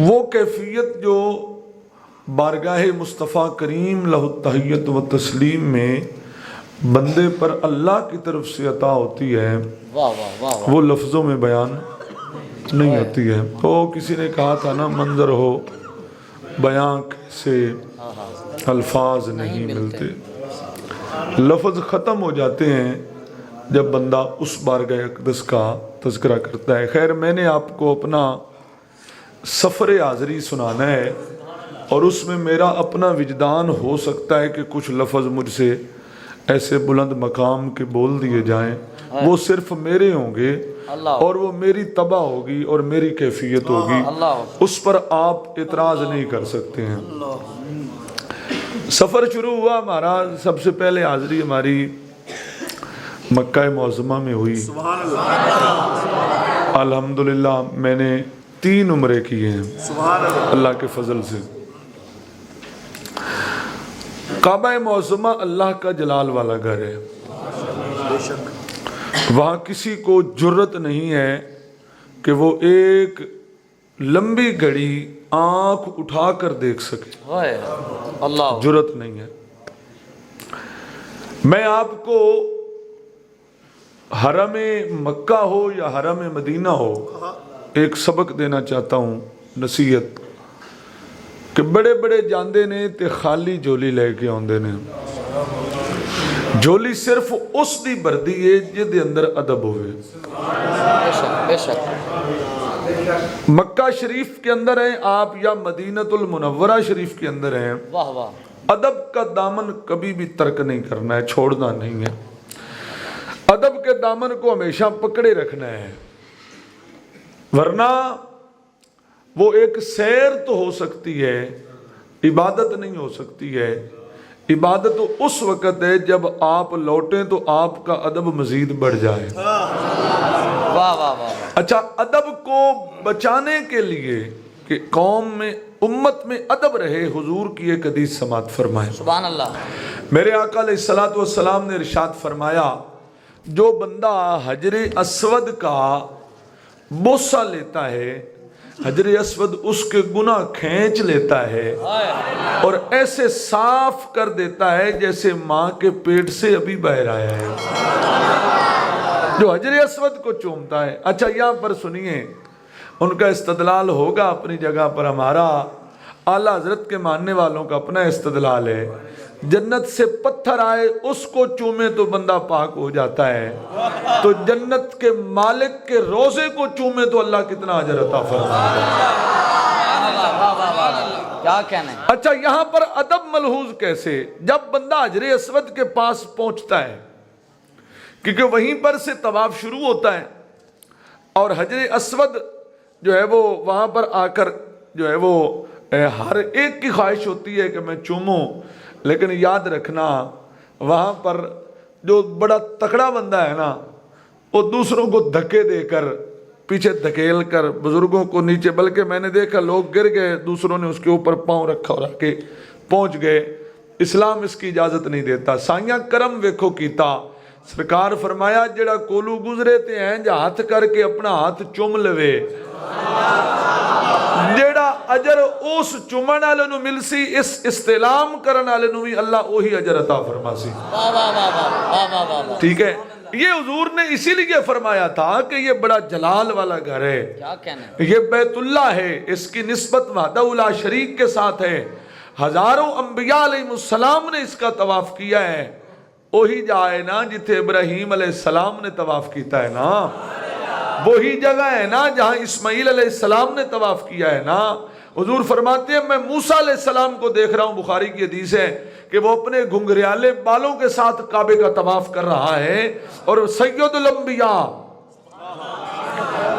وہ کیفیت جو بارگاہ مصطفیٰ کریم لہ التحیت و تسلیم میں بندے پر اللہ کی طرف سے عطا ہوتی ہے، وہ لفظوں میں بیان نہیں ہوتی ہے۔ تو کسی نے کہا تھا نا، منظر ہو بیاں سے الفاظ نہیں ملتے، لفظ ختم ہو جاتے ہیں جب بندہ اس بارگاہ اقدس کا تذکرہ کرتا ہے۔ خیر، میں نے آپ کو اپنا سفر حاضری سنانا ہے، اور اس میں میرا اپنا وجدان ہو سکتا ہے کہ کچھ لفظ مجھ سے ایسے بلند مقام کے بول دیے جائیں، وہ صرف میرے ہوں گے اور وہ میری طبع ہوگی اور میری کیفیت ہوگی، اس پر آپ اعتراض نہیں کر سکتے ہیں۔ سفر شروع ہوا ہمارا، سب سے پہلے حاضری ہماری مکہ معظمہ میں ہوئی۔ الحمدللہ میں نے 3 عمرے کیے ہیں اللہ کے فضل سے۔ کعبہ معظمہ اللہ کا جلال والا گھر ہے، وہاں کسی کو جرت نہیں ہے کہ وہ ایک لمبی گھڑی آنکھ اٹھا کر دیکھ سکے، جرت نہیں ہے۔ میں آپ کو حرم مکہ ہو یا حرم مدینہ ہو ایک سبق دینا چاہتا ہوں، نصیحت، کہ بڑے بڑے جاندے نے تے خالی جولی لے کے آندے نے۔ جولی صرف اس دی بردی ہے جے دے اندر ادب ہوئے۔ بے شک مکہ شریف کے اندر ہیں آپ یا مدینۃ المنورہ شریف کے اندر ہیں، واہ واہ، ادب کا دامن کبھی بھی ترک نہیں کرنا ہے، چھوڑنا نہیں ہے۔ ادب کے دامن کو ہمیشہ پکڑے رکھنا ہے، ورنہ وہ ایک سیر تو ہو سکتی ہے، عبادت نہیں ہو سکتی ہے۔ عبادت اس وقت ہے جب آپ لوٹیں تو آپ کا ادب مزید بڑھ جائے۔ واہ واہ واہ، اچھا، ادب کو بچانے کے لیے کہ قوم میں، امت میں ادب رہے، حضور کی ایک حدیث سماعت فرمائیں۔ سبحان اللہ۔ میرے آقا علیہ الصلوۃ والسلام نے ارشاد فرمایا، جو بندہ حجر اسود کا بوسہ لیتا ہے، حجر اسود اس کے گناہ کھینچ لیتا ہے اور ایسے صاف کر دیتا ہے جیسے ماں کے پیٹ سے ابھی باہر آیا ہے، جو حجر اسود کو چومتا ہے۔ اچھا، یہاں پر سنیے، ان کا استدلال ہوگا اپنی جگہ پر، ہمارا اعلیٰ حضرت کے ماننے والوں کا اپنا استدلال ہے۔ جنت سے پتھر آئے اس کو چومے تو بندہ پاک ہو جاتا ہے، تو جنت کے مالک کے روزے کو چومے تو اللہ کتنا اجر عطا فرمائے گا۔ کیا کہنا ہے۔ اچھا، یہاں پر ادب ملحوظ کیسے؟ جب بندہ حجر اسود کے پاس پہنچتا ہے، کیونکہ وہیں پر سے طواف شروع ہوتا ہے، اور حجر اسود جو ہے وہ وہاں پر آ کر جو ہے وہ ہر ایک کی خواہش ہوتی ہے کہ میں چوموں، لیکن یاد رکھنا وہاں پر جو بڑا تکڑا بندہ ہے نا، وہ دوسروں کو دھکے دے کر، پیچھے دھکیل کر بزرگوں کو نیچے، بلکہ میں نے دیکھا لوگ گر گئے، دوسروں نے اس کے اوپر پاؤں رکھا اور آکے پہنچ گئے۔ اسلام اس کی اجازت نہیں دیتا۔ سائیاں کرم ویکھو کیتا، سرکار فرمایا جڑا کولو گزرے تے ہیں جا ہاتھ کر کے اپنا ہاتھ چوم لوے، جیڑا اجر اس چومن والے نو مل سی، اس استعلام کرن والے نو بھی اللہ وہی اجر عطا فرما سی۔ ٹھیک ہے، یہ حضور نے اسی لیے فرمایا تھا کہ یہ بڑا جلال والا گھر ہے، کیا کہنا ہے۔ یہ بیت اللہ ہے، اس کی نسبت وحدہ لا شریک کے ساتھ ہے۔ ہزاروں انبیاء علیہ السلام نے اس کا طواف کیا ہے، وہی جائے نا جتھے ابراہیم علیہ السلام نے طواف کیتا ہے نا، وہی جگہ ہے نا جہاں اسماعیل علیہ السلام نے طواف کیا ہے نا۔ حضور فرماتے ہیں میں موسیٰ علیہ السلام کو دیکھ رہا ہوں، بخاری کی حدیث ہے کہ وہ اپنے گھنگریالے بالوں کے ساتھ کعبے کا طواف کر رہا ہے، اور سید الانبیاء،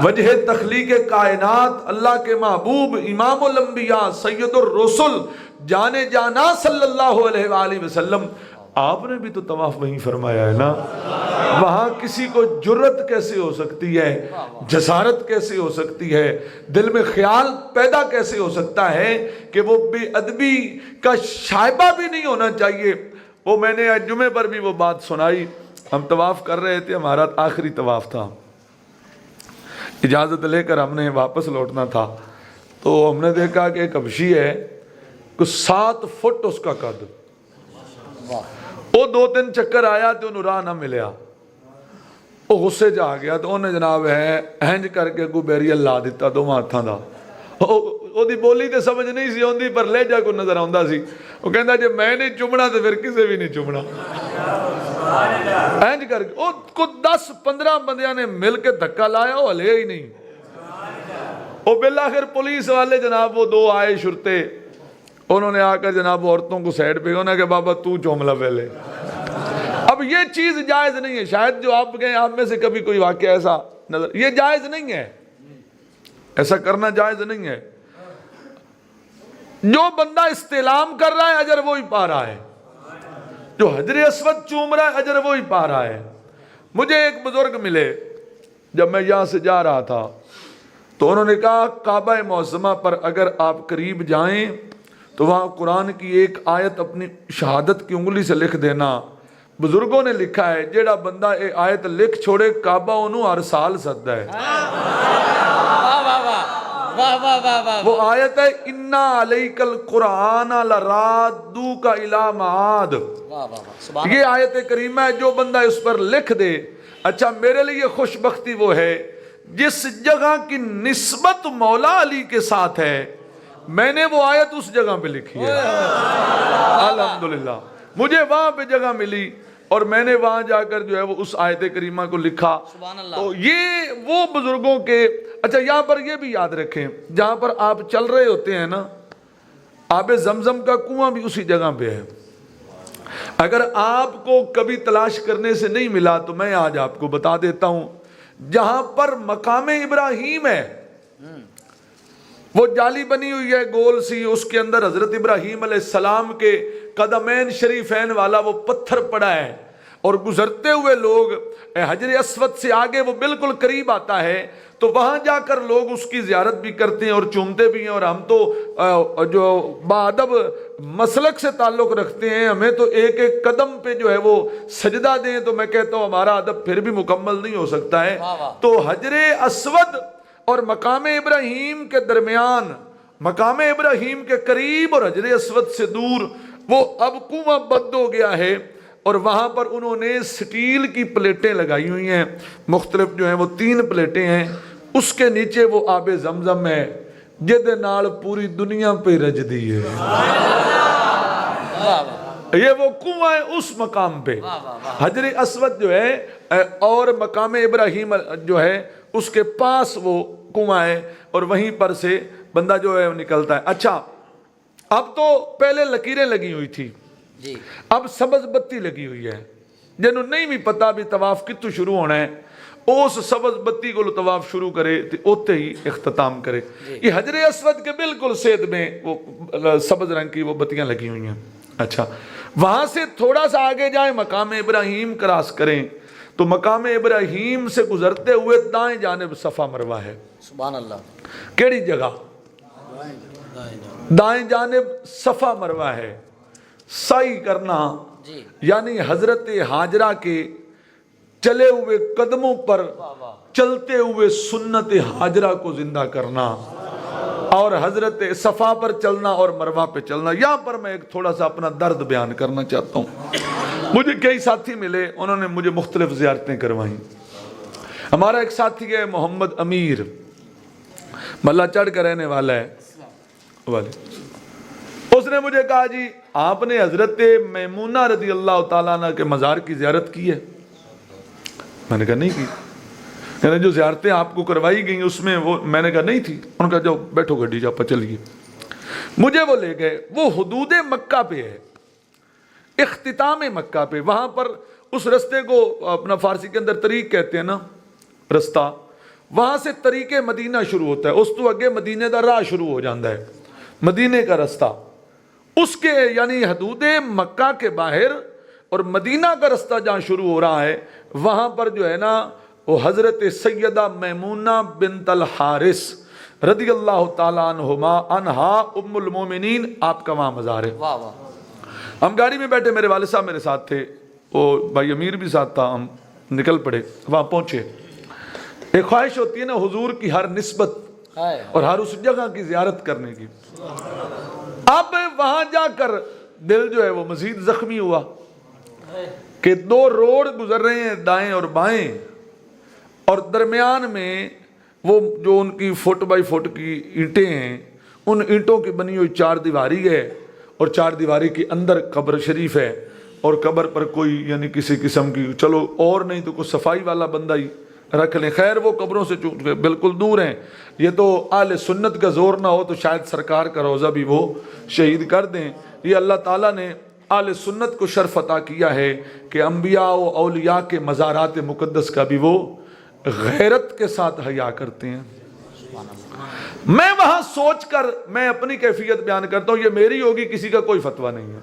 وجہ تخلیق کائنات، اللہ کے محبوب، امام الانبیاء، سید الرسل، جانے جانا صلی اللہ علیہ وآلہ وسلم، آپ نے بھی تو طواف وہیں فرمایا ہے نا۔ وہاں کسی کو جرت کیسے ہو سکتی ہے، جسارت کیسے ہو سکتی ہے، دل میں خیال پیدا کیسے ہو سکتا ہے کہ وہ بے ادبی کا شائبہ بھی نہیں ہونا چاہیے۔ وہ میں نے جمعے پر بھی وہ بات سنائی، ہم طواف کر رہے تھے، ہمارا آخری طواف تھا، اجازت لے کر ہم نے واپس لوٹنا تھا، تو ہم نے دیکھا کہ ایک حبشی ہے کچھ 7 فٹ اس کا قد, وہ 2-3 چکر آیا تو انہوں راہ نہ ملیا, وہ غصے چ آ گیا تو انہیں جناب ہے ہنج کر کے کوئی بیریل لا دیتا 2 ہاتھاں دا. وہ دی بولی تے سمجھ نہیں سی آندی پر لہجہ کو نظر آندا سی. وہ کہندا جے میں نہیں چومنا تو پھر کسے بھی نہیں چومنا. ہنج کر کے وہ کو 10-15 بندیاں نے مل کے دھکا لایا, وہ ہلے ہی نہیں. وہ بالآخر پولیس والے جناب وہ 2 آئے شرتے, انہوں نے آ کر جناب عورتوں کو سائڈ پہ, انہوں نے کہا بابا تو چوملا پہلے. اب یہ چیز جائز نہیں ہے, شاید جو آپ گئے آپ میں سے کبھی کوئی واقعہ ایسا نظر, یہ جائز نہیں ہے, ایسا کرنا جائز نہیں ہے. جو بندہ استعلام کر رہا ہے اجر وہی پا رہا ہے, جو حجر اسود چوم رہا ہے اجر وہی پا رہا ہے. مجھے ایک بزرگ ملے جب میں یہاں سے جا رہا تھا, تو انہوں نے کہا کعبہ معظمہ پر اگر آپ قریب جائیں تو وہاں قرآن کی ایک آیت اپنی شہادت کی انگلی سے لکھ دینا. بزرگوں نے لکھا ہے جیڑا بندہ ایک آیت لکھ چھوڑے کعبہ انہوں ہر سال سجدہ ہے. وہ آیت ہے اِنَّا عَلَيْكَ الْقُرْآنَ لَرَادُّوكَ إِلَى مَعَادٍ. یہ آیت کریمہ ہے, جو بندہ اس پر لکھ دے. اچھا میرے لیے خوش بختی وہ ہے جس جگہ کی نسبت مولا علی کے ساتھ ہے, میں نے وہ آیت اس جگہ پہ لکھی ہے. الحمدللہ مجھے وہاں پہ جگہ ملی اور میں نے وہاں جا کر جو ہے وہ اس آیت کریمہ کو لکھا. تو یہ وہ بزرگوں کے. اچھا یہاں پر یہ بھی یاد رکھیں, جہاں پر آپ چل رہے ہوتے ہیں نا, آب زمزم کا کنواں بھی اسی جگہ پہ ہے. اگر آپ کو کبھی تلاش کرنے سے نہیں ملا تو میں آج آپ کو بتا دیتا ہوں, جہاں پر مقام ابراہیم ہے وہ جالی بنی ہوئی ہے گول سی, اس کے اندر حضرت ابراہیم علیہ السلام کے قدمین شریفین والا وہ پتھر پڑا ہے, اور گزرتے ہوئے لوگ حجر اسود سے آگے وہ بالکل قریب آتا ہے, تو وہاں جا کر لوگ اس کی زیارت بھی کرتے ہیں اور چومتے بھی ہیں. اور ہم تو جو باادب مسلک سے تعلق رکھتے ہیں, ہمیں تو ایک ایک قدم پہ جو ہے وہ سجدہ دیں, تو میں کہتا ہوں ہمارا ادب پھر بھی مکمل نہیں ہو سکتا ہے. تو حجر اسود اور مقام ابراہیم کے درمیان, مقام ابراہیم کے قریب اور حجر اسود سے دور وہ اب کنواں بند ہو گیا ہے, اور وہاں پر انہوں نے سٹیل کی پلیٹیں لگائی ہوئی ہیں, مختلف جو ہیں وہ 3 پلیٹیں ہیں. اس کے نیچے وہ آب زمزم ہے جدے نال پوری دنیا پہ رج دی ہے. یہ وہ کنواں ہے اس مقام پہ. حجر اسود جو ہے اور مقام ابراہیم جو ہے اس کے پاس وہ کنواں ہے, اور وہیں پر سے بندہ جو ہے نکلتا ہے. اچھا اب تو پہلے لکیریں لگی ہوئی تھی, اب سبز بتی لگی ہوئی ہے. جنہوں نہیں بھی پتا بھی طواف کتوں شروع ہونا ہے, اس سبز بتی کو طواف شروع کرے تو اوتے ہی اختتام کرے. یہ حجر اسود کے بالکل سید میں وہ سبز رنگ کی وہ بتیاں لگی ہوئی ہیں. اچھا وہاں سے تھوڑا سا آگے جائیں, مقام ابراہیم کراس کریں, تو مقام ابراہیم سے گزرتے ہوئے دائیں جانب صفا مروہ ہے. سبحان اللہ. کیڑی جگہ؟ دائیں جانب صفا مروہ ہے. سعی کرنا یعنی حضرت حاجرہ کے چلے ہوئے قدموں پر چلتے ہوئے سنت حاجرہ کو زندہ کرنا, اور حضرت صفا پر چلنا اور مروہ پہ چلنا. یہاں پر میں ایک تھوڑا سا اپنا درد بیان کرنا چاہتا ہوں. مجھے کئی ساتھی ملے, انہوں نے مجھے مختلف زیارتیں کروائیں. ہمارا ایک ساتھی ہے محمد امیر, ملا چڑھ کا رہنے والا ہے, اس نے مجھے کہا جی آپ نے حضرت میمونہ رضی اللہ تعالیٰ عنہ کے مزار کی زیارت کی ہے؟ میں نے کہا نہیں کی. یعنی جو زیارتیں آپ کو کروائی گئیں اس میں وہ, میں نے کہا نہیں تھی. انہوں نے کہا جاؤ بیٹھو گڈی جا پا چلیے. مجھے وہ لے گئے, وہ حدود مکہ پہ ہے, اختتام مکہ پہ. وہاں پر اس رستے کو اپنا فارسی کے اندر طریق کہتے ہیں نا, رستہ, وہاں سے طریق مدینہ شروع ہوتا ہے. اس تو اگے مدینے دا راہ شروع ہو جاتا ہے, مدینے کا رستہ. اس کے یعنی حدود مکہ کے باہر اور مدینہ کا رستہ جہاں شروع ہو رہا ہے, وہاں پر جو ہے نا وہ حضرت سیدہ میمونہ بنت الحارث رضی اللہ تعالیٰ عنہا ام المومنین, آپ کا وہاں مزار ہے. ہم گاڑی میں بیٹھے, میرے والد صاحب میرے ساتھ تھے, وہ بھائی امیر بھی ساتھ تھا. ہم نکل پڑے, وہاں پہنچے. ایک خواہش ہوتی ہے نا حضور کی ہر نسبت اور ہر اس جگہ کی زیارت کرنے کی۔ اب وہاں جا کر دل جو ہے وہ مزید زخمی ہوا کہ 2 روڈ گزر رہے ہیں دائیں اور بائیں، اور درمیان میں وہ جو ان کی فٹ بائی فٹ کی اینٹیں ہیں، ان اینٹوں کی بنی ہوئی 4 دیواری ہے، اور 4 دیواری کے اندر قبر شریف ہے، اور قبر پر کوئی یعنی کسی قسم کی، چلو اور نہیں تو کوئی صفائی والا بندہ ہی رکھ لیں، خیر وہ قبروں سے بالکل دور ہیں، یہ تو اہل سنت کا زور نہ ہو تو شاید سرکار کا روضہ بھی وہ شہید کر دیں۔ یہ اللہ تعالیٰ نے اہل سنت کو شرف عطا کیا ہے کہ انبیاء و اولیاء کے مزارات مقدس کا بھی وہ غیرت کے ساتھ حیا کرتے ہیں۔ میں وہاں سوچ کر میں اپنی کیفیت بیان کرتا ہوں، یہ میری ہوگی، کسی کا کوئی فتویٰ نہیں ہے۔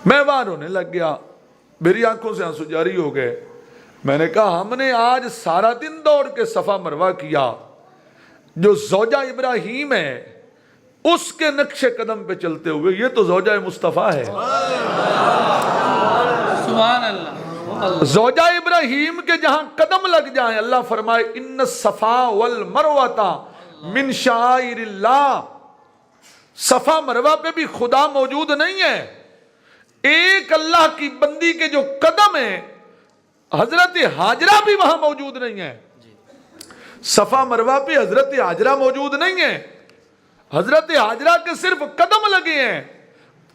میں وہاں رونے لگ گیا، میری آنکھوں سے آنسو جاری ہو گئے۔ میں نے کہا ہم نے آج سارا دن دوڑ کے صفا مروہ کیا، جو زوجہ ابراہیم ہے اس کے نقش قدم پہ چلتے ہوئے، یہ تو زوجہ مصطفیٰ ہے۔ سبحان اللہ۔ زوجہ ابراہیم کے جہاں قدم لگ جائیں، اللہ فرمائے ان الصفا والمروہ من شعائر اللہ، صفا مروہ پہ بھی خدا موجود نہیں ہے، ایک اللہ کی بندی کے جو قدم ہیں، حضرت حاجرہ بھی وہاں موجود نہیں ہے۔ صفا مروہ پہ حضرت حاجرہ موجود نہیں ہے، حضرت حاجرہ کے صرف قدم لگے ہیں۔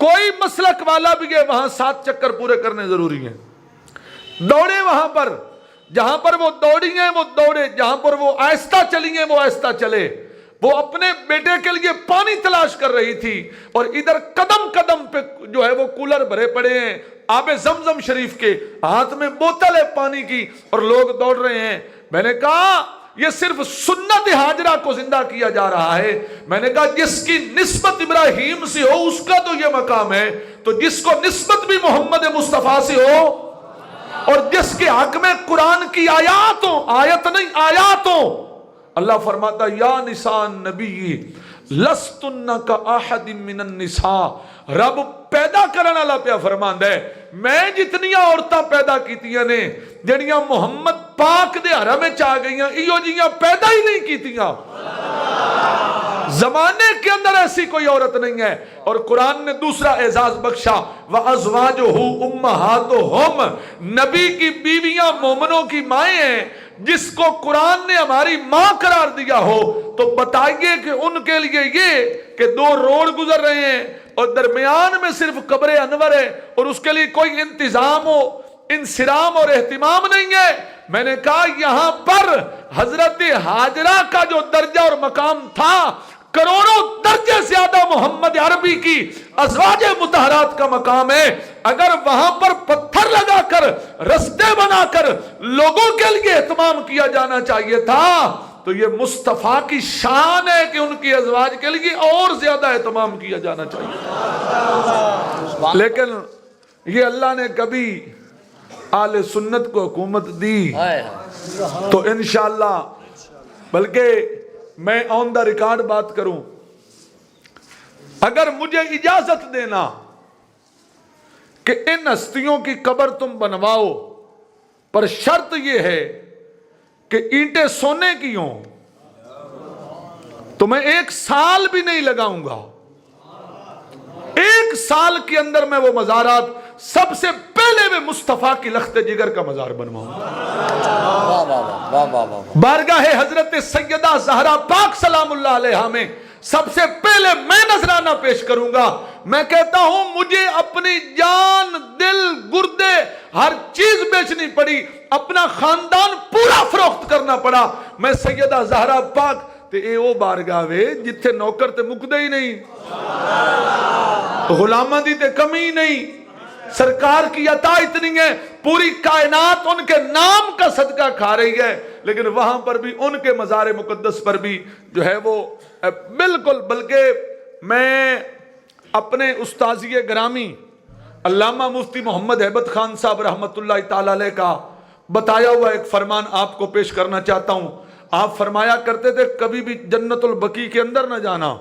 کوئی مسلک والا بھی ہے وہاں 7 چکر پورے کرنے ضروری ہیں، دوڑے وہاں پر، جہاں پر وہ دوڑی ہیں وہ دوڑے، جہاں پر وہ آہستہ چلی ہیں وہ آہستہ چلے۔ وہ اپنے بیٹے کے لیے پانی تلاش کر رہی تھی، اور ادھر قدم قدم پہ جو ہے وہ کولر بھرے پڑے ہیں آب زمزم شریف کے، ہاتھ میں بوتل ہے پانی کی، اور لوگ دوڑ رہے ہیں۔ میں نے کہا یہ صرف سنت حاجرہ کو زندہ کیا جا رہا ہے۔ میں نے کہا جس کی نسبت ابراہیم سے ہو اس کا تو یہ مقام ہے، تو جس کو نسبت بھی محمد مصطفیٰ سے ہو، اور جس کے حق میں قرآن کی آیات ہوں، آیت نہیں آیات ہوں۔ اللہ فرماتا یا نساء النبی لستن کا احد من النساء، رب پیدا کرنے والا پیا فرماندا ہے میں جتنیاں عورتاں پیدا کیتیاں نے جڑیاں محمد پاک دے حرم وچ آ گئیاں، ایو جیاں پیدا ہی نہیں کیتیاں، زمانے کے اندر ایسی کوئی عورت نہیں ہے۔ اور قرآن نے دوسرا اعزاز بخشا وَأَزْوَاجُهُ أُمَّهَاتُهُمْ، نبی کی بیویاں مومنوں کی مائیں ہیں، جس کو قرآن نے ہماری ماں قرار دیا ہو، تو بتائیے کہ ان کے لیے یہ کہ 2 روڈ گزر رہے ہیں اور درمیان میں صرف قبر انور ہے، اور اس کے لیے کوئی انتظام ہو، انصرام اور اہتمام نہیں ہے۔ میں نے کہا یہاں پر حضرت حاجرہ کا جو درجہ اور مقام تھا، کروڑوں درجے زیادہ محمد عربی کی ازواج مطہرات کا مقام ہے۔ اگر وہاں پر پتھر لگا کر رستے بنا کر لوگوں کے لیے اہتمام کیا جانا چاہیے تھا، تو یہ مصطفیٰ کی شان ہے کہ ان کی ازواج کے لیے اور زیادہ اہتمام کیا جانا چاہیے۔ لیکن یہ اللہ نے کبھی اہل سنت کو حکومت دی تو انشاءاللہ، بلکہ میں آن دا ریکارڈ بات کروں، اگر مجھے اجازت دینا کہ ان ہستیوں کی قبر تم بنواؤ، پر شرط یہ ہے کہ اینٹیں سونے کی ہوں، تو میں 1 سال بھی نہیں لگاؤں گا۔ 1 سال کے اندر میں وہ مزارات سب سے پہلے میں مصطفیٰ کی لخت جگر کا مزار بنواؤں گا۔ بارگاہ حضرت سیدہ زہرا پاک سلام اللہ علیہا میں سب سے پہلے میں نذرانہ پیش کروں گا۔ میں کہتا ہوں مجھے اپنی جان، دل، گردے، ہر چیز بیچنی پڑی، اپنا خاندان پورا فروخت کرنا پڑا، میں سیدہ زہرا پاک تے اے او بارگاہ وے جتھے نوکر تے مکدے ہی نہیں، غلامہ دی تے کمی نہیں، سرکار کی عطا اتنی ہے، پوری کائنات ان کے نام کا صدقہ کھا رہی ہے، لیکن وہاں پر بھی ان کے مزار مقدس پر بھی جو ہے وہ بالکل، بلکہ میں اپنے استاذی گرامی علامہ مفتی محمد ہیبت خان صاحب رحمت اللہ تعالی علیہ کا بتایا ہوا ایک فرمان آپ کو پیش کرنا چاہتا ہوں۔ آپ فرمایا کرتے تھے کبھی بھی جنت البقیع کے اندر نہ جانا،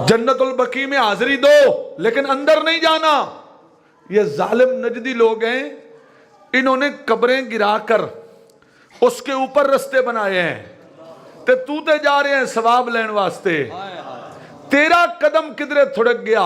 جنت البقیع میں حاضری دو لیکن اندر نہیں جانا۔ یہ ظالم نجدی لوگ ہیں، انہوں نے قبریں گرا کر اس کے اوپر رستے بنائے ہیں، ਤੇ ਤੂੰ ਤੇ ਜਾ ਰਿਹਾ ਹੈ ਸਵਾਬ ਲੈਣ ਵਾਸਤੇ, ਤੇਰਾ ਕਦਮ ਕਿਧਰੇ ਥੁੜਕ ਗਿਆ,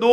2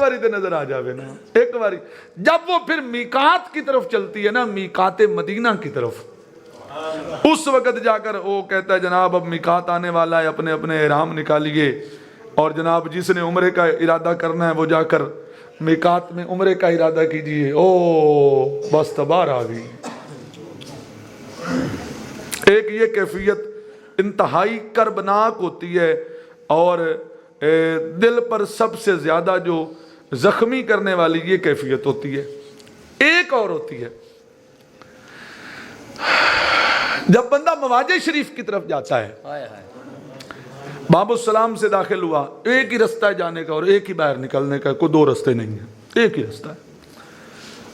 باری تے نظر آ جاوے نا، ایک باری جب وہ پھر میقات کی طرف چلتی ہے نا، میقات مدینہ کی طرف، اس وقت جا کر وہ کہتا ہے جناب اب میقات آنے والا ہے، اپنے اپنے احرام نکالیے، اور جناب جس نے عمرے کا ارادہ کرنا ہے وہ جا کر میقات میں عمرے کا ارادہ کیجئے۔ او بس تبار آ گئی۔ ایک یہ کیفیت انتہائی کربناک ہوتی ہے، اور دل پر سب سے زیادہ جو زخمی کرنے والی یہ کیفیت ہوتی ہے۔ ایک اور ہوتی ہے جب بندہ مواجہ شریف کی طرف جاتا ہے، باب السلام سے داخل ہوا، ایک ہی رستہ ہے جانے کا اور ایک ہی باہر نکلنے کا، کوئی دو رستے نہیں ہیں، ایک ہی رستہ ہے۔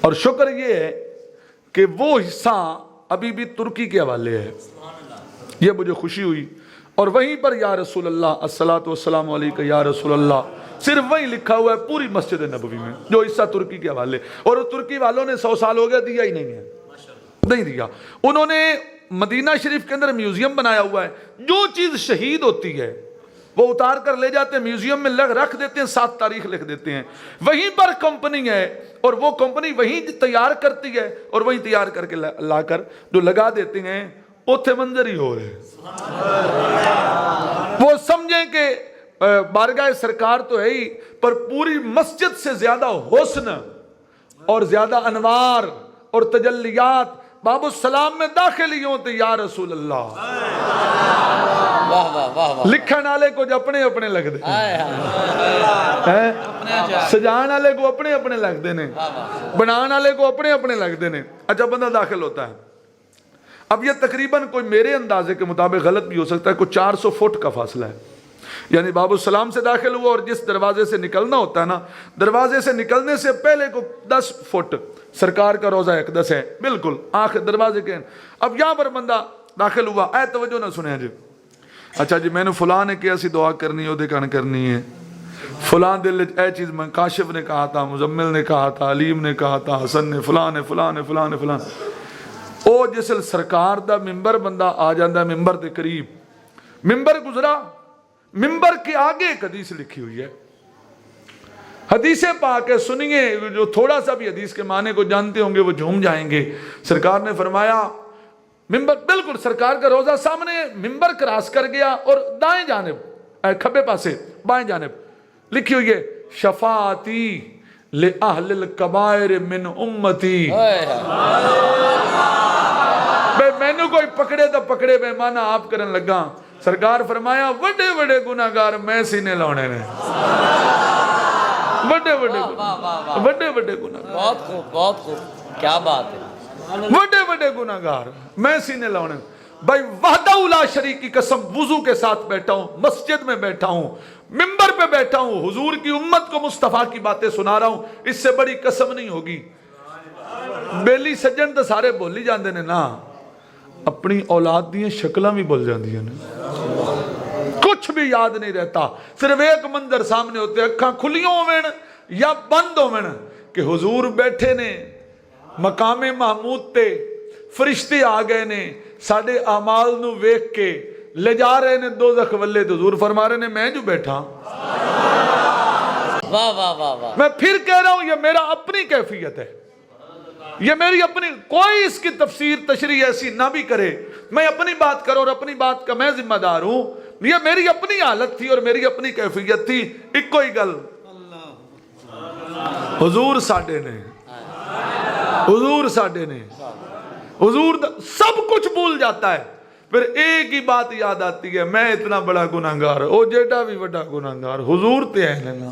اور شکر یہ ہے کہ وہ حصہ ابھی بھی ترکی کے حوالے ہے، یہ مجھے خوشی ہوئی۔ اور وہیں پر یا رسول اللہ الصلاۃ والسلام علیکہ یا رسول اللہ صرف وہیں لکھا ہوا ہے پوری مسجد نبوی میں، جو حصہ ترکی کے حوالے، اور ترکی والوں نے 100 سال ہو گیا دیا ہی نہیں ہے، نہیں دیا۔ انہوں نے مدینہ شریف کے اندر میوزیم بنایا ہوا ہے، جو چیز شہید ہوتی ہے وہ اتار کر لے جاتے ہیں میوزیم میں رکھ دیتے ہیں، 7 تاریخ لکھ دیتے ہیں۔ وہیں پر کمپنی ہے اور وہ کمپنی وہیں تیار کرتی ہے اور وہیں تیار کر کے لا کر جو لگا دیتے ہیں، اوتھے منظر ہی ہو رہے وہ سمجھیں کہ بارگاہ سرکار تو ہے ہی، پر پوری مسجد سے زیادہ حسن اور زیادہ انوار اور تجلیات باب السلام میں داخل ہی ہوتے یا رسول اللہ۔ لکھن والے کو اپنے اپنے لگ دے، سجان والے کو اپنے اپنے لگ دے نے، بنان والے کو اپنے اپنے لگ دے نے۔ اچھا بندہ داخل ہوتا ہے، اب یہ تقریباً کوئی میرے اندازے کے مطابق غلط بھی ہو سکتا ہے، کوئی 400 فٹ کا فاصلہ ہے، یعنی باب السلام سے داخل ہوا اور جس دروازے سے نکلنا ہوتا ہے نا، دروازے سے نکلنے سے پہلے کو 10 فٹ سرکار کا روضہ اقدس ہے، بالکل آخر دروازے کے۔ اب یہاں پر بندہ داخل ہوا، اے توجہ نہ سنیں جی، اچھا جی میں نے فلاں نے کیا سی دعا کرنی ہے، وہ کن کرنی ہے، فلاں دل اے چیز میں کاشف نے کہا تھا، مزمل نے کہا تھا، علیم نے کہا تھا، حسن نے، فلاں نے فلاں نے فلاں نے فلاں۔ او جسل سرکار دا ممبر بندہ آ جاندہ ہے، ممبر دے قریب، ممبر گزرا، ممبر کے آگے ایک حدیث لکھی ہوئی ہے، حدیث پاک ہے، سنیے، جو تھوڑا سا بھی حدیث کے معنی کو جانتے ہوں گے وہ جھوم جائیں گے۔ سرکار نے فرمایا، ممبر بالکل سرکار کا روضہ سامنے، ممبر کراس کر گیا اور دائیں جانب کھبے پاسے بائیں جانب لکھی ہوئی ہے، شفاعتی لأہل الکبائر من امتی۔ بے مینو کوئی پکڑے تو پکڑے، بے مانا آپ کرن لگا۔ سرکار فرمایا وڈے وڈے گناہگار میں سینے لاؤنے نے، وڈے وڈے گناہگار، بہت خوب بہت خوب، کیا بات ہے، وڈے وڈے گناہگار میں سینے لاؤنے۔ بھائی وحدہ لا شریک کی قسم، وضو کے ساتھ بیٹھا ہوں، مسجد میں بیٹھا ہوں، ممبر پہ بیٹھا ہوں، حضور کی امت کو مصطفیٰ کی باتیں سنا رہا ہوں، اس سے بڑی قسم نہیں ہوگی۔ بیلی سجن تو سارے بولی جاندے نے نا، اپنی اولاد دیاں شکلہ بھی بول جاندی ہیں، کچھ بھی یاد نہیں رہتا، صرف ایک منظر سامنے ہوتے، اکھاں کھلیوں ہوئے یا بند ہوئے کہ حضور بیٹھے نے مقام محمود تے، فرشتے آ گئے نے، ساڑھے اعمال نو ویکھ کے لے جا رہے نے دوزخ والے، تو حضور فرما رہے نے میں جو بیٹھا۔ واہ واہ واہ واہ، میں پھر کہہ رہا ہوں یہ میرا اپنی کیفیت ہے، یہ میری اپنی، کوئی اس کی تفسیر تشریح ایسی نہ بھی کرے، میں اپنی بات کروں اور اپنی بات کا میں ذمہ دار ہوں، یہ میری اپنی حالت تھی اور میری اپنی کیفیت تھی۔ ایک کوئی گل حضور ساڈے نے، حضور ساڈے نے، حضور سب کچھ بھول جاتا ہے، پھر ایک ہی بات یاد آتی ہے، میں اتنا بڑا گناہگار، او جیٹا بھی بڑا گناہگار، حضور تے ہے نا۔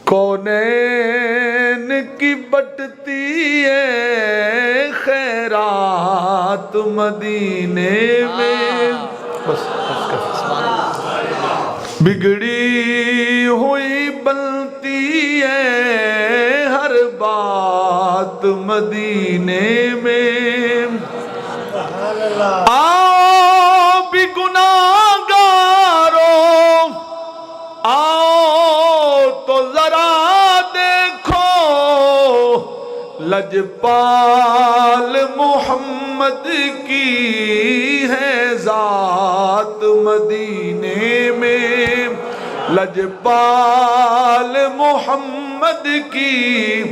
کونین کی بٹتی ہے خیرات مدینے میں، بس بگڑی ہوئی بنتی ہے ہر بات مدینے میں، آؤ بھی گناہگاروں آؤ تو ذرا دیکھو لجپال محمد کی ہے ذات مدینے میں، لجپال محمد کی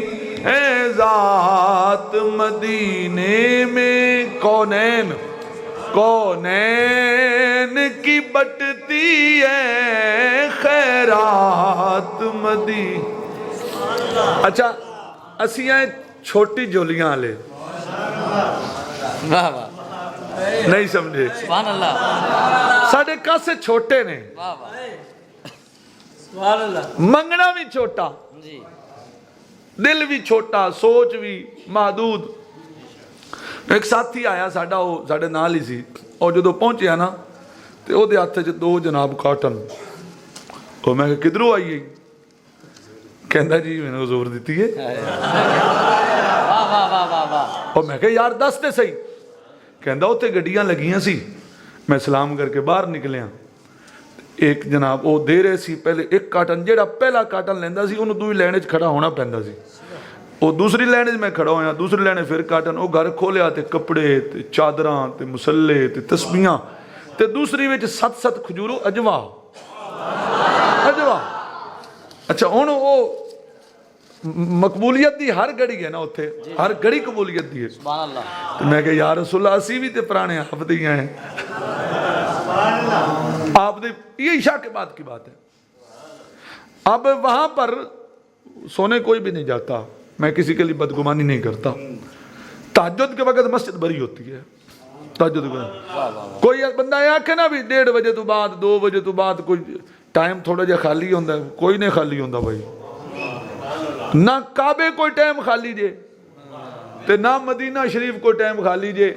ہے ذات مدینے میں، کونین کونین کی بٹتی ہے خیرات مدینے۔ اچھا اسی ہیں چھوٹی جولیاں لے، واہ واہ نہیں سمجھے؟ سبحان اللہ ساڑھے کاسے چھوٹے نے، واہ واہ سبحان اللہ منگنا بھی چھوٹا، جی دل بھی چھوٹا، سوچ بھی محدود۔ ایک ساتھی آیا ساڑھا، وہ ساڑھے نال ہی سی، اور جدو پہنچیا نا تے او دے ہاتھ چ دو جناب کاٹن، اور میں کہ کدھروں آئی ہے؟ کہندا جی میں نے حضور دیتی ہے۔ واہ واہ واہ واہ واہ اور میں کہ یار دس تے صحیح، کہندا اوتھے گڈیاں لگیاں سی، میں سلام کر کے باہر نکلیاں، ایک جناب وہ دے رہے سی پہلے ایک کاٹن، جیڑا پہلا کاٹن لیندا سی انہوں دوئی لائن وچ کھڑا ہونا پیندا سی، وہ دوسری لائن وچ میں کھڑا ہویا، دوسری لائن پھر کاٹن، وہ گھر کھولیا تے کپڑے تے چادراں تے مسلے تے تسبیحاں تے دوسری وچ 7 کھجورو اجوا۔ اچھا ہن وہ مقبولیت دی ہر گھڑی ہے نا اتھے، ہر گھڑی قبولیت دی ہے۔ سبحان اللہ تو میں کہ یا رسول اللہ اسی بھی تے پرانے آپ دی ہیں، آپ دی یہ عشاء کے بعد کی بات ہے۔ اب وہاں پر سونے کوئی بھی نہیں جاتا، میں کسی کے لیے بدگمانی نہیں کرتا، تہجد کے وقت مسجد بھری ہوتی ہے، تہجد کے وقت کوئی بندہ یہ آکھے نا بھی 1:30 بجے تو بعد 2 بجے تو بعد کوئی ٹائم تھوڑا جا خالی ہوندہ ہے، کوئی نہیں خالی ہوندہ بھائی، نہ کعبے کوئی ٹائم خالی جے تے نہ مدینہ شریف کوئی ٹائم خالی جے،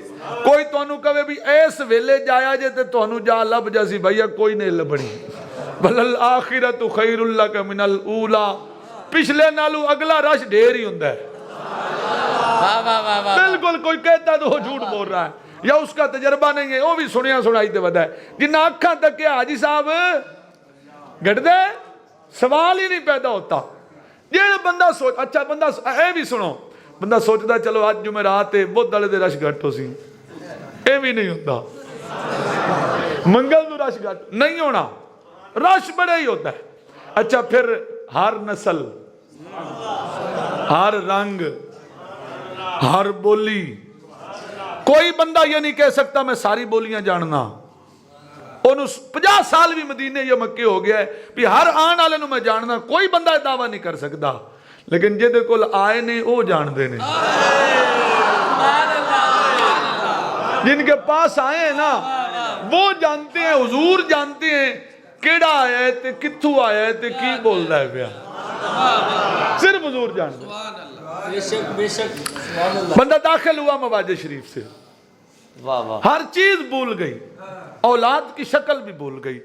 کوئی توانو کہے بھی ایس ویلے جایا جے تے توانو جا لب جاسی بھائیا کوئی نہیں لبنی، بل الآخرت خیر لک من الاولا، پچھلے نالو اگلا رش ڈھیر ہی ہوندہ ہے۔ واہ واہ واہ واہ بالکل کوئی کہتا تو وہ جھوٹ بول رہا ہے یا اس کا تجربہ نہیں ہے، وہ بھی سنیا سنائی تے ودا ہے، جنہ اکھاں تک کہ حاجی صاحب گھٹ دے سوال ہی نہیں پیدا ہوتا۔ یہ بندہ سوچ، اچھا بندہ اے بھی سنو، بندہ سوچتا چلو آج جمعرات ہے بہت دلے دے رش گھٹ ہو سی، اے بھی نہیں ہوتا، منگل تو رش گھٹ نہیں ہونا، رش بڑے ہی ہوتا ہے۔ اچھا پھر ہر نسل، ہر رنگ، ہر بولی، کوئی بندہ یہ نہیں کہہ سکتا میں ساری بولیاں جاننا، انہوں 50 سال بھی مدینے یا مکے ہو گیا ہے بھی ہر آن آلے نو میں جاننا، کوئی بندہ دعویٰ نہیں کر سکتا، لیکن جے دے کول آئے نے وہ جان دے نے، جن کے پاس آئے ہیں نا وہ جانتے ہیں، حضور جانتے ہیں کیڑا آیا ہے تے کتھو آیا ہے تے کی بول رہا ہے پیا، صرف حضور جانتے ہیں۔ بے شک بے شک بندہ داخل ہوا مواجہ شریف سے، واہ واہ ہر چیز بھول گئی، اولاد کی شکل بھی بھول گئی۔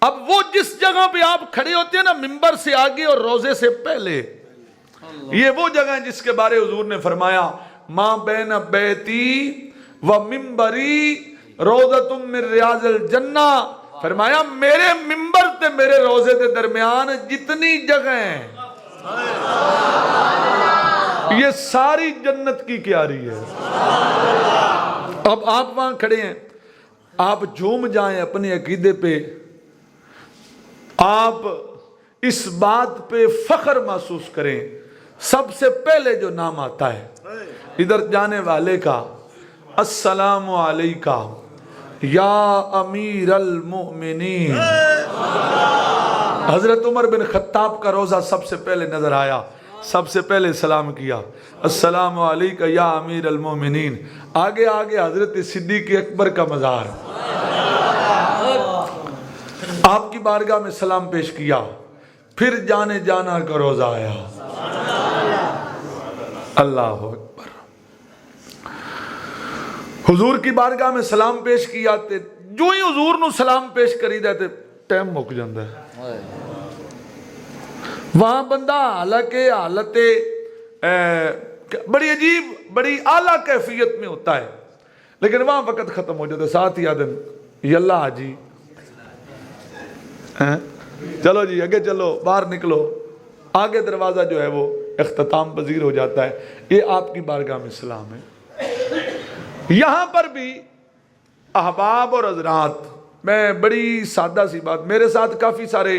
اب وہ جس جگہ پہ آپ کھڑے ہوتے ہیں نا ممبر سے آگے اور روزے سے پہلے، یہ وہ جگہ ہے جس کے بارے حضور نے فرمایا ماں بین بیتی و ممبری روضۃ من ریاض الجنہ، فرمایا میرے ممبر تے میرے روزے کے درمیان جتنی جگہ ہیں یہ ساری جنت کی کیاری ہے۔ اب آپ وہاں کھڑے ہیں، آپ جھوم جائیں اپنے عقیدے پہ، آپ اس بات پہ فخر محسوس کریں، سب سے پہلے جو نام آتا ہے ادھر جانے والے کا السلام علیکہ یا امیر المؤمنین، حضرت عمر بن خطاب کا روزہ سب سے پہلے نظر آیا، سب سے پہلے سلام کیا السلام علیکہ یا امیر المومنین، آگے آگے حضرت صدیق اکبر کا مزار، آپ کی بارگاہ میں سلام پیش کیا، پھر جانے جانا کا روزہ آیا، اللہ اکبر، حضور کی بارگاہ میں سلام پیش کیا تے جو ہی حضور نو سلام پیش کری دے تے ٹائم مک جاندہ ہے، وہاں بندہ حالانکہ حالت بڑی عجیب بڑی اعلیٰ کیفیت میں ہوتا ہے، لیکن وہاں وقت ختم ہو جاتا ہے، ساتھ ہی آدم یاللہ جی چلو جی آگے چلو باہر نکلو، آگے دروازہ جو ہے وہ اختتام پذیر ہو جاتا ہے، یہ آپ کی بارگاہ میں سلام ہے۔ یہاں پر بھی احباب اور حضرات، میں بڑی سادہ سی بات، میرے ساتھ کافی سارے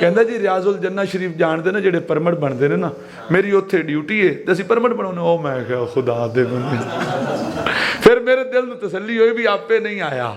ਕਹਿੰਦਾ ਜੀ ਰਿਆਜ਼ੁਲ ਜੰਨਾ ਸ਼ਰੀਫ ਜਾਣਦੇ ਨੇ ਜਿਹੜੇ ਪਰਮਿਟ ਬਣਦੇ ਨੇ ਨਾ, ਮੇਰੀ ਉੱਥੇ ਡਿਊਟੀ ਹੈ ਤੇ ਅਸੀਂ ਪਰਮਿਟ ਬਣਾਉਣੇ। ਉਹ ਮੈਂ ਕਿਹਾ ਖੁਦਾ ਦੇ ਬੰਦੇ। ਫਿਰ ਮੇਰੇ ਦਿਲ ਨੂੰ ਤਸੱਲੀ ਹੋਈ ਵੀ ਆਪੇ ਨਹੀਂ ਆਇਆ,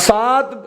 7।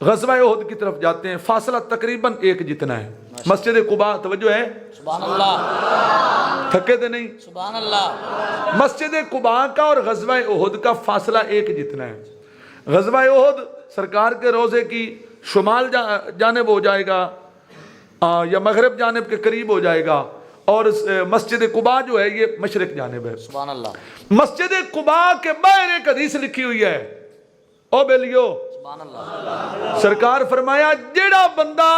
غزوہ احد کی طرف جاتے ہیں، فاصلہ تقریباً ایک جتنا ہے. مسجد قباء توجہ ہے، سبحان اللہ تھکے تھے نہیں؟ سبحان اللہ. مسجد قباء کا اور غزوہ احد کا فاصلہ ایک جتنا ہے. غزوہ احد سرکار کے روزے کی شمال جانب ہو جائے گا یا مغرب جانب کے قریب ہو جائے گا، اور مسجد قباء جو ہے یہ مشرق جانب ہے. سبحان اللہ مسجد قباء کے باہر ایک حدیث لکھی ہوئی ہے، او بیلیو سبحان اللہ. سرکار فرمایا جیڑا بندہ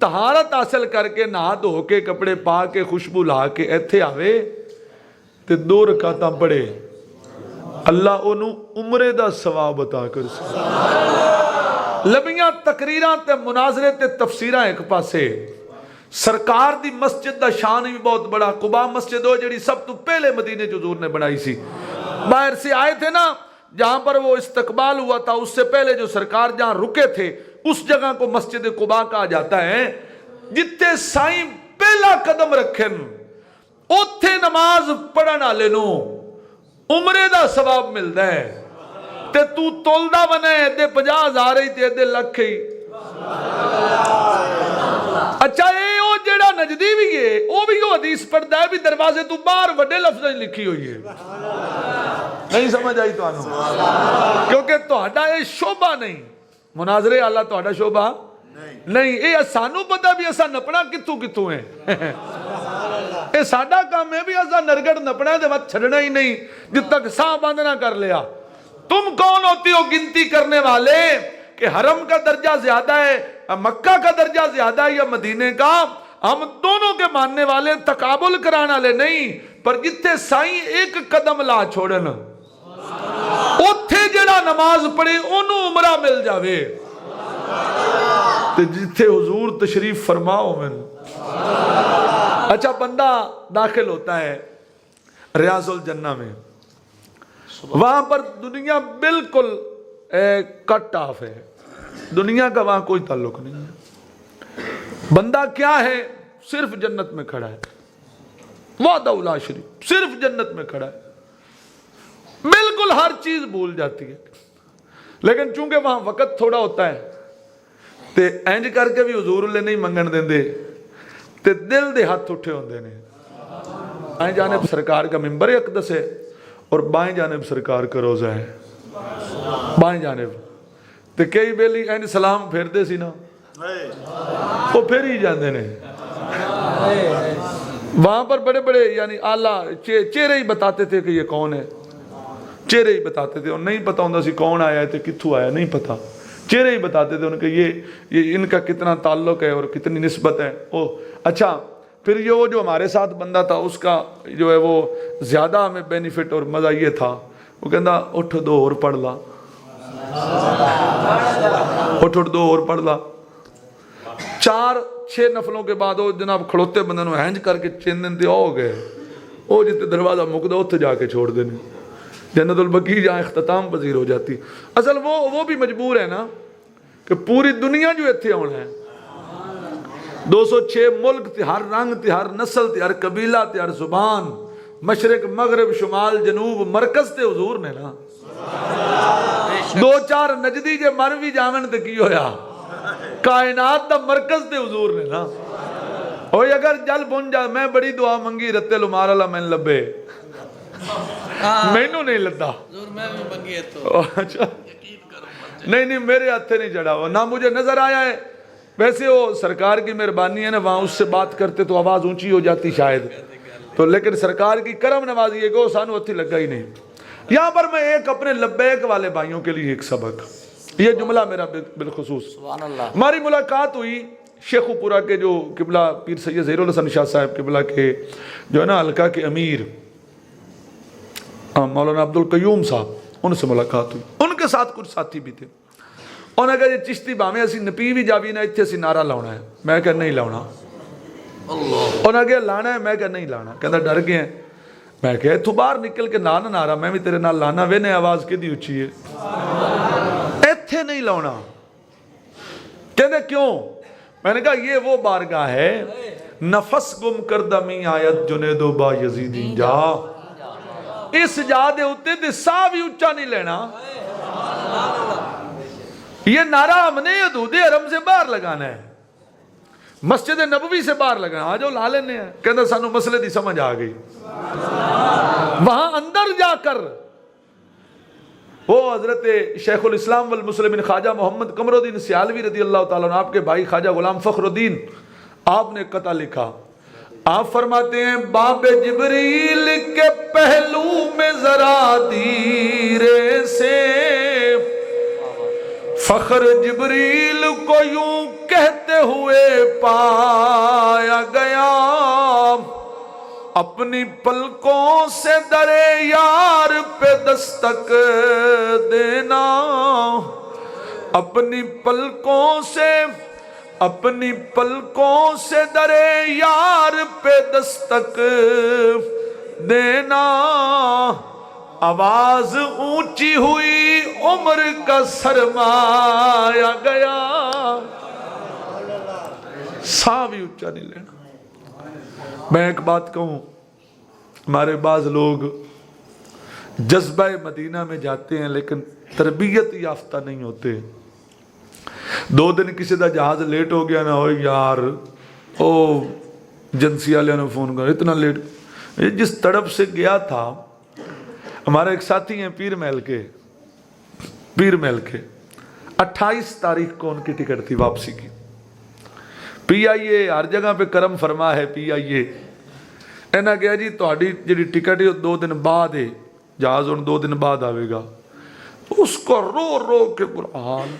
طہارت حاصل کر کے نہا دھو کے کپڑے پا کے خوشبو لا کے ایتھے آوے تے 2 رکعتاں پڑھے، اللہ انہوں عمرے دا ثواب عطا کر سکتا. لبیاں تقریراں تے مناظرے تے تفسیراں ایک پاسے، سرکار دی مسجد دا شان بھی بہت بڑا. قباء مسجد ہو جڑی سب تو پہلے مدینے جو حضور نے بنائی سی. باہر سے آئے تھے نا جہاں پر وہ استقبال ہوا تھا، اس سے پہلے جو سرکار جہاں رکے تھے اس جگہ کو مسجد قباء کہا جاتا ہے. جتنے سائیں پہلا قدم رکھن اوتھے نماز پڑھن والے نو عمرے دا ثواب ملدا ہے، تے تو تولدا بنے ایدے 50,000 ہی تے ایدے لکھ ہی. اچھا اے او جیڑا نجدی بھی ہے او بھی وہ حدیث پڑھدا ہے بھی دروازے تو باہر وڈے لفظیں لکھی ہوئی ہے. نہیں سمجھ آئی تو آنو، کیونکہ تہاڈا اے شعبہ نہیں، مناظرے اللہ تہاڈا شعبہ نہیں. اے سانو پتہ بھی اسا نپنا کتوں کتوں ہے، اے ساڈا کام ہے بھی اسا نرگڑ نپنا دے وقت چھڑنا ہی نہیں جب تک ساہ بند نہ کر لیا. تم کون ہوتی ہو گنتی کرنے والے کہ حرم کا درجہ زیادہ ہے، مکہ کا درجہ زیادہ ہے یا مدینے کا؟ ہم دونوں کے ماننے والے، تقابل کرانا لے نہیں، پر جتنے سائیں ایک قدم لا چھوڑن اوتھے جڑا نماز پڑھے انہوں عمرہ مل جاوے. تے جتھے حضور تشریف فرماؤ میں. اچھا بندہ داخل ہوتا ہے ریاض الجنہ میں، وہاں پر دنیا بالکل کٹ آف ہے، دنیا کا وہاں کوئی تعلق نہیں ہے. بندہ کیا ہے؟ صرف جنت میں کھڑا ہے، وعدہ لا شریک، صرف جنت میں کھڑا ہے، بالکل ہر چیز بھول جاتی ہے. لیکن چونکہ وہاں وقت تھوڑا ہوتا ہے تے اینج کر کے بھی حضور لے نہیں منگن دیں دے تے دل دے ہاتھ اٹھے ہوندے نے. بائیں جانب سرکار کا منبر اقدس ہے اور بائیں جانب سرکار کا روزہ ہے. بائیں جانب تے کئی بیلی اینج سلام پھیر دے سی نا وہ پھر ہی جاندے نے. وہاں پر بڑے بڑے یعنی اعلیٰ چہرے ہی بتاتے تھے کہ یہ کون ہے، چہرے ہی بتاتے تھے، اور نہیں پتا ہوندہ سی کون آیا ہے تے کتھوں آیا نہیں پتا، چہرے ہی بتاتے تھے ان کے یہ ان کا کتنا تعلق ہے اور کتنی نسبت ہے. اچھا پھر یہ وہ جو ہمارے ساتھ بندہ تھا اس کا جو ہے وہ زیادہ ہمیں بینیفٹ اور مزہ یہ تھا، وہ کہندا اٹھ 2 اور پڑھ لا، اٹھ 2 اور پڑھ لا. 4-6 نفلوں کے بعد وہ جناب کھڑوتے بندے نو ہینج کر کے 3 دن دے ہو گئے، وہ جتے دروازہ مکدا اتھے جا کے چھوڑ دینے، جنت البقیع جہاں اختتام پذیر ہو جاتی. اصل وہ بھی مجبور ہے نا کہ پوری دنیا جو اتھے ہونا ہے، 206 ملک تے، ہر رنگ تے، ہر نسل تے، ہر قبیلہ تے، ہر زبان، مشرق مغرب شمال جنوب مرکز تے حضور نے نا. 2-4 نجدی جے مر بھی جاون تے کی ہویا، کائنات دا مرکز تے حضور نے نا. ہوئی اگر جل بن جا میں بڑی دعا منگی رتے لمار اللہ میں لبے، مینوں نہیں لدا. میں بھی منگی ہے تو اچھا نہیں میرے ہاتھے نہیں چڑھا ہوا، نہ مجھے نظر آیا ہے. ویسے وہ سرکار کی مہربانی ہے نا، وہاں اس سے بات کرتے تو آواز اونچی ہو جاتی شاید تو، لیکن سرکار کی کرم نوازی ہے کہ وہ سانو اتھی لگا ہی نہیں. یہاں پر میں ایک اپنے لبیک والے بھائیوں کے لیے ایک سبق، یہ جملہ میرا بالخصوص. سبحان اللہ. ہماری ملاقات ہوئی شیخو پورہ کے جو قبلہ پیر سید ظہیر الحسن شاہ صاحب قبلہ کے جو ہے نا حلقہ کے امیر مولانا عبدالقیوم صاحب، ان سے ملاقات ہوئی. ان کے ساتھ کچھ ساتھی بھی تھے. انہوں نے کہا یہ چشتی باویں اسی نپی بھی جاوی نا اتھے اسی نعرہ لاؤنا ہے. میں کہا نہیں لاؤنا. انہوں نے کہا لانا ہے. میں کہا نہیں لانا. کہتا ڈر گئے ہیں. میں کہا تو باہر نکل کے لانا نعرہ، میں بھی تیرے نال لانا وینے آواز کی دی اچھی ہے، ایتھے نہیں لاؤنا. کہتے کیوں؟ میں نے کہا یہ وہ بارگاہ ہے نفس گم کردہ می آیت جنید و با یزیدین جا، اس جا دے ہوتے دے سا بھی اچھا نہیں لینا. یہ نعرہ ہم نے حدود حرم سے باہر لگانا ہے, مسجد نبوی سے باہر لگانا. آ جاؤ لا لینے ہیں. کہتا سانو مسئلے دی سمجھ آ گئی. وہاں اندر جا کر وہ حضرت شیخ الاسلام والمسلمین خواجہ محمد قمر الدین سیالوی رضی اللہ تعالیٰ عنہ, آپ کے بھائی خواجہ غلام فخر الدین, آپ نے قطع لکھا. آپ فرماتے ہیں باب جبریل کے پہلو میں ذرا دیرے سے فخر جبریل کو یوں کہتے ہوئے پایا گیا, اپنی پلکوں سے در یار پہ دستک دینا, اپنی پلکوں سے در یار پہ دستک دینا. آواز اونچی ہوئی عمر کا سرمایا گیا. سا بھی اونچا نہیں لینا. میں ایک بات کہوں, ہمارے بعض لوگ جذبہ مدینہ میں جاتے ہیں لیکن تربیت یافتہ نہیں ہوتے. 2 دن کسی دا جہاز لیٹ ہو گیا نا, ہو یار او ایجنسی والے نے فون کر اتنا لیٹ. جس تڑپ سے گیا تھا, ہمارے ایک ساتھی ہیں پیر محل کے 28 تاریخ کو ان کی ٹکٹ تھی واپسی کی. پی آئی اے ہر جگہ پہ کرم فرما ہے. پی آئی اے اینا کہا جی تہاڈی جڑی ٹکٹ ہے 2 دن بعد ہے, جہاز ہن 2 دن بعد آئے گا. اس کو رو رو کے برا حال.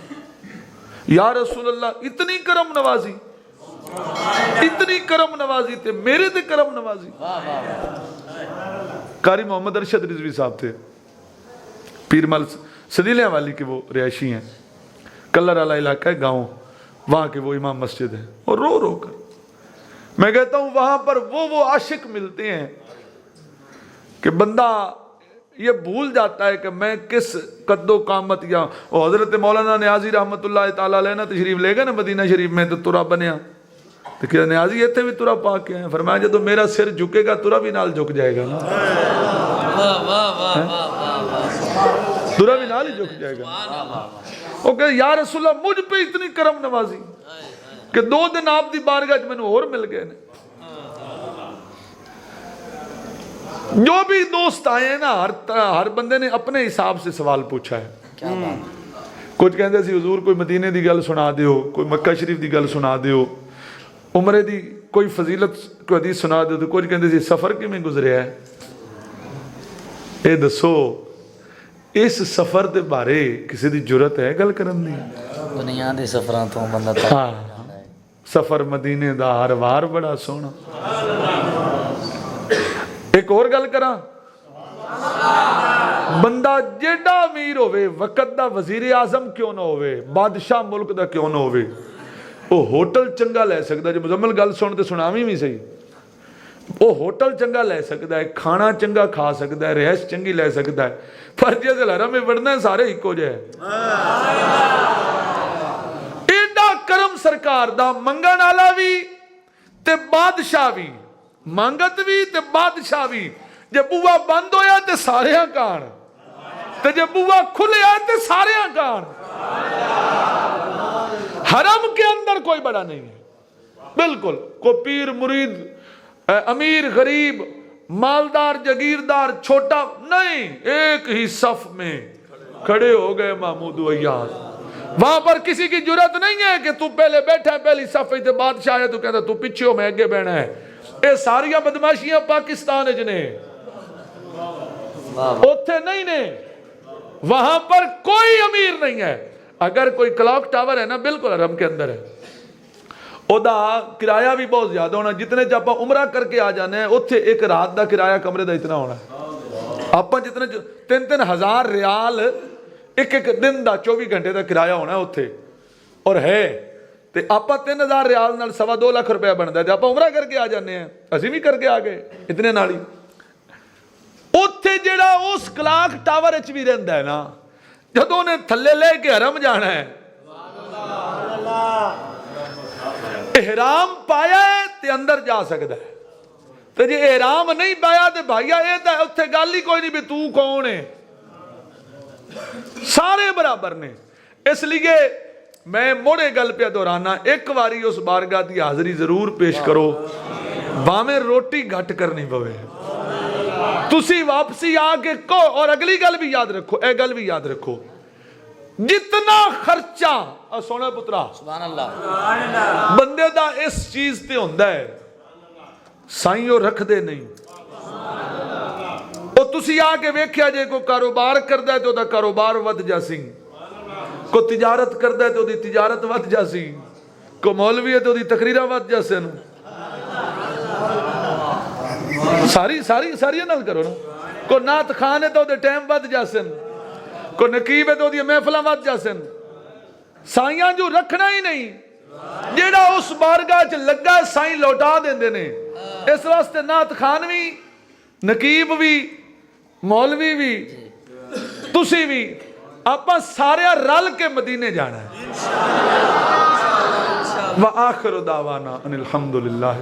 یا رسول اللہ اتنی کرم نوازی, اتنی کرم نوازی تے میرے تے کرم نوازی. قاری محمد ارشد رضوی صاحب تھے, پیر مل سدیلیاں والی کے وہ رہائشی ہیں, کلر والا علاقہ ہے گاؤں, وہاں کے وہ امام مسجد ہے. اور رو رو کر میں کہتا ہوں وہاں پر وہ عاشق ملتے ہیں کہ بندہ یہ بھول جاتا ہے کہ میں کس قد و قامت. یا حضرت مولانا نیازی رحمت اللہ تعالیٰ علیہ تشریف لے گا نا مدینہ شریف میں, تو ترا بنیا تو کہ نیازی اتنے بھی ترا پا کے ہیں. فرمایا جب تو میرا سر جھکے گا ترا بھی نال جھک جائے گا نا, ترا بھی نال ہی جھک جائے گا. وہ کہ یا رسول اللہ مجھ پہ اتنی کرم نوازی کہ 2 دن آپ دی بارگاہ میں اور مل گئے نے. جو بھی دوست آئے ہیں نا, ہر بندے نے اپنے حساب سے سوال پوچھا ہے. کچھ کہندے سی حضور کوئی مدینے دی گل سنا دیو, کوئی مکہ شریف دی گل سنا دیو, عمرے دی کوئی فضیلت کوئی حدیث سنا دیو. تو کچھ کہندے سی سفر کیویں گزریا ہے, اے دسو اس سفر دے بارے کسی دی جرت ہے گل کرن دی؟ دنیا دے سفراں تو بندہ ہاں, سفر مدینے دا ہر وار بڑا سونا. ایک اور گل کراں, بندہ جیڑا امیر ہوئے, وقت دا وزیر اعظم کیوں نہ ہوئے, بادشاہ ملک دا کیوں نہ ہوئے, وہ ہوٹل چنگا لے سکتا ہے. جو مزمل گل سن تے سناویں بھی صحیح, وہ ہوٹل چنگا لے سکتا ہے, کھانا چنگا کھا سکتا ہے, رہائش چنگی لے سکتا ہے, پر جس حرم میں وڑنا ہے سارے ایکو جے. ایڈا کرم سرکار دا, منگن والا بھی تے بادشاہ بھی, مانگت بھی تے بادشاہ بھی. جے بوا بند ہویا تے سارے کان, تے جے بوا کھلیا تے سارے کان. حرم کے اندر کوئی بڑا نہیں ہے بالکل, کوئی پیر مرید, امیر غریب, مالدار جگیردار, چھوٹا نہیں, ایک ہی صف میں کھڑے ہو گئے محمود و ایاز. وہاں پر کسی کی جرت نہیں ہے کہ تو پہلے بیٹھا ہے پہلی صف تے بادشاہ ہے تو کہتا تو پیچھے ہو میں اگے بیٹھنا ہے. اے ساریاں بدماشیاں پاکستان نے, اوتھے نہیں نے. وہاں پر کوئی امیر نہیں ہے. اگر کوئی کلاک ٹاور ہے نا بالکل حرم کے اندر ہے, او دا کرایہ بھی بہت زیادہ ہونا. جتنے جب عمرہ کر کے آ جانے ہیں اوتھے ایک رات دا کرایہ کمرے دا اتنا ہونا ہے. آپ جتنے 3-3 ہزار ریال ایک دن دا 24 گھنٹے دا کرایہ ہونا ہے اوتھے. اور ہے تے آپ 3000 ریال نال 2.25 لاکھ روپیہ بنتا ہے. تے آپ عمرہ کر کے آ جانے ہیں, اسی بھی کر کے آ گئے اتنے نال ہی. اوتھے جڑا اس کلاک ٹاور وچ بھی رہندا ہے نا, جدوں نے تھلے لے کے حرم جانا ہے, احرام پایا ہے تے اندر جا سکتا ہے, تے جے احرام نہیں پایا تے بھائیا اے تے اوتھے گل ہی کوئی نہیں بھی تو کون ہے, سارے برابر نے. اس لیے میں موڑے گل پہ دہرانا، ایک واری اس بارگاہ دی حاضری ضرور پیش کرو، باویں روٹی گھٹ کرنی پوے، تسی واپسی آ کے کو۔ اور اگلی گل بھی یاد رکھو، اے گل بھی یاد رکھو، جتنا خرچہ سونا پترا سبحان اللہ بندے دا اس چیز تے ہوندا ہے، سائیں وہ رکھ دے نہیں۔ وہ تسی آ کے ویکھیا جے کو کاروبار کردا ہے تو دا کاروبار ود جاسی، کو تجارت کردا ہے تو دی تجارت ود جاسی، کو مولوی ہے تو دی تقریرہ ود جاسن، ساری نال کرو نا، کو نعت خان ہے تو دے ٹائم ود جاسن، کو نقیب ہے تو دی محفلہ ود جاسن۔ سائیاں جو رکھنا ہی نہیں، جیڑا اس بارگاہ چ لگا سائیں لوٹا دیندے نے۔ اس واسطے نعت خان بھی، نقیب بھی، مولوی بھی، تسی بھی، آپا سارے رل کے مدینے جانا ہے۔ وآخر دعوانا ان الحمدللہ۔